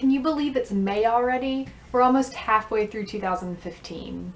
Can you believe it's May already? We're almost halfway through 2015.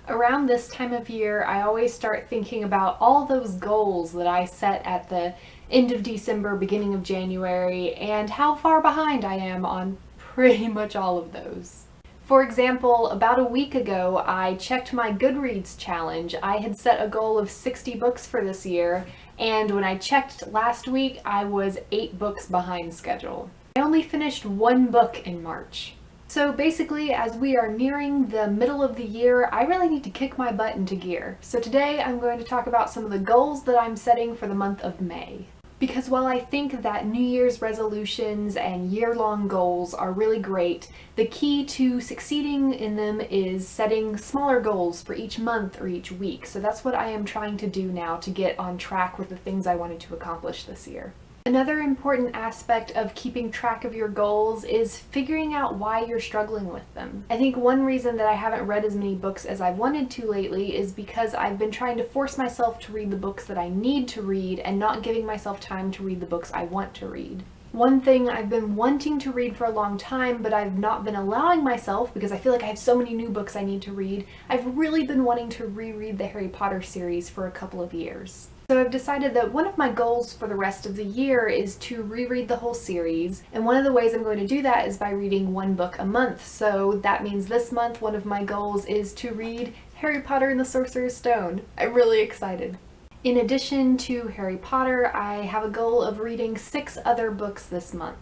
Around this time of year, I always start thinking about all those goals that I set at the end of December, beginning of January, and how far behind I am on pretty much all of those. For example, about a week ago, I checked my Goodreads challenge. I had set a goal of 60 books for this year, and when I checked last week, I was 8 books behind schedule. I only finished 1 book in March. So basically, as we are nearing the middle of the year, I really need to kick my butt into gear. So today I'm going to talk about some of the goals that I'm setting for the month of May. Because while I think that New Year's resolutions and year-long goals are really great, the key to succeeding in them is setting smaller goals for each month or each week. So that's what I am trying to do now to get on track with the things I wanted to accomplish this year. Another important aspect of keeping track of your goals is figuring out why you're struggling with them. I think one reason that I haven't read as many books as I've wanted to lately is because I've been trying to force myself to read the books that I need to read and not giving myself time to read the books I want to read. One thing I've been wanting to read for a long time, but I've not been allowing myself because I feel like I have so many new books I need to read. I've really been wanting to reread the Harry Potter series for a couple of years. So I've decided that one of my goals for the rest of the year is to reread the whole series, and one of the ways I'm going to do that is by reading 1 book a month. So that means this month one of my goals is to read Harry Potter and the Sorcerer's Stone. I'm really excited. In addition to Harry Potter, I have a goal of reading 6 other books this month.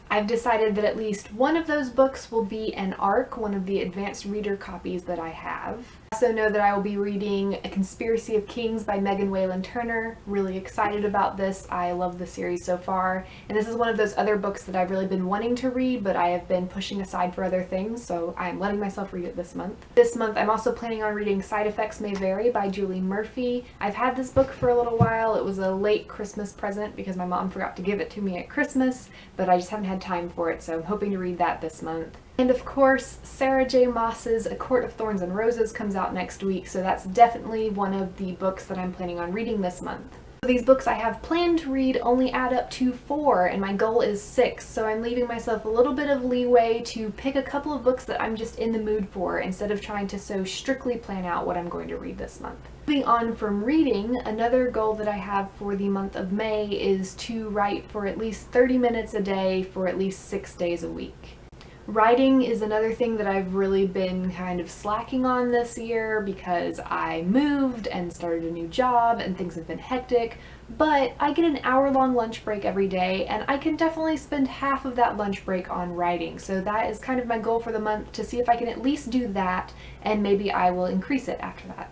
I've decided that at least one of those books will be an ARC, one of the advanced reader copies that I have. I also know that I will be reading A Conspiracy of Kings by Megan Whalen Turner. Really excited about this. I love the series so far. And this is one of those other books that I've really been wanting to read, but I have been pushing aside for other things, so I'm letting myself read it this month. This month I'm also planning on reading Side Effects May Vary by Julie Murphy. I've had this book for a little while. It was a late Christmas present because my mom forgot to give it to me at Christmas, but I just haven't had time for it, so I'm hoping to read that this month. And of course, Sarah J. Maas's A Court of Thorns and Roses comes out next week, so that's definitely one of the books that I'm planning on reading this month. These books I have planned to read only add up to 4, and my goal is 6, so I'm leaving myself a little bit of leeway to pick a couple of books that I'm just in the mood for instead of trying to so strictly plan out what I'm going to read this month. Moving on from reading, another goal that I have for the month of May is to write for at least 30 minutes a day for at least 6 days a week. Writing is another thing that I've really been kind of slacking on this year because I moved and started a new job and things have been hectic, but I get an hour-long lunch break every day and I can definitely spend half of that lunch break on writing. So that is kind of my goal for the month, to see if I can at least do that, and maybe I will increase it after that.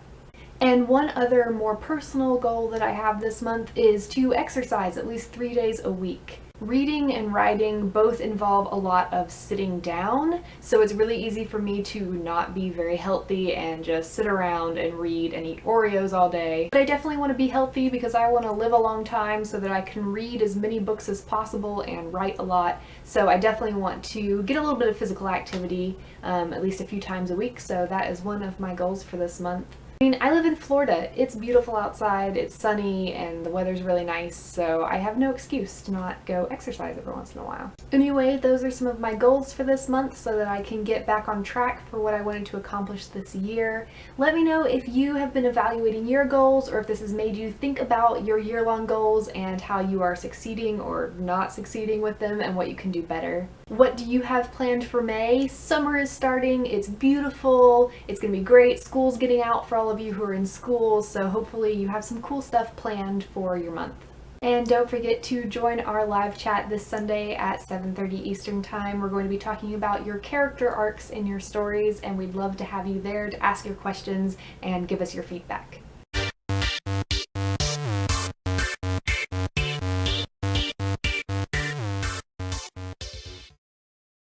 And one other more personal goal that I have this month is to exercise at least 3 days a week. Reading and writing both involve a lot of sitting down, so it's really easy for me to not be very healthy and just sit around and read and eat Oreos all day. But I definitely want to be healthy because I want to live a long time so that I can read as many books as possible and write a lot. So I definitely want to get a little bit of physical activity at least a few times a week, so that is one of my goals for this month. I mean, I live in Florida. It's beautiful outside, it's sunny, and the weather's really nice, so I have no excuse to not go exercise every once in a while. Anyway, those are some of my goals for this month so that I can get back on track for what I wanted to accomplish this year. Let me know if you have been evaluating your goals, or if this has made you think about your year-long goals and how you are succeeding or not succeeding with them and what you can do better. What do you have planned for May? Summer is starting, it's beautiful, it's gonna be great, school's getting out for all of you who are in school, so hopefully you have some cool stuff planned for your month. And don't forget to join our live chat this Sunday at 7:30 Eastern Time. We're going to be talking about your character arcs in your stories, and we'd love to have you there to ask your questions and give us your feedback.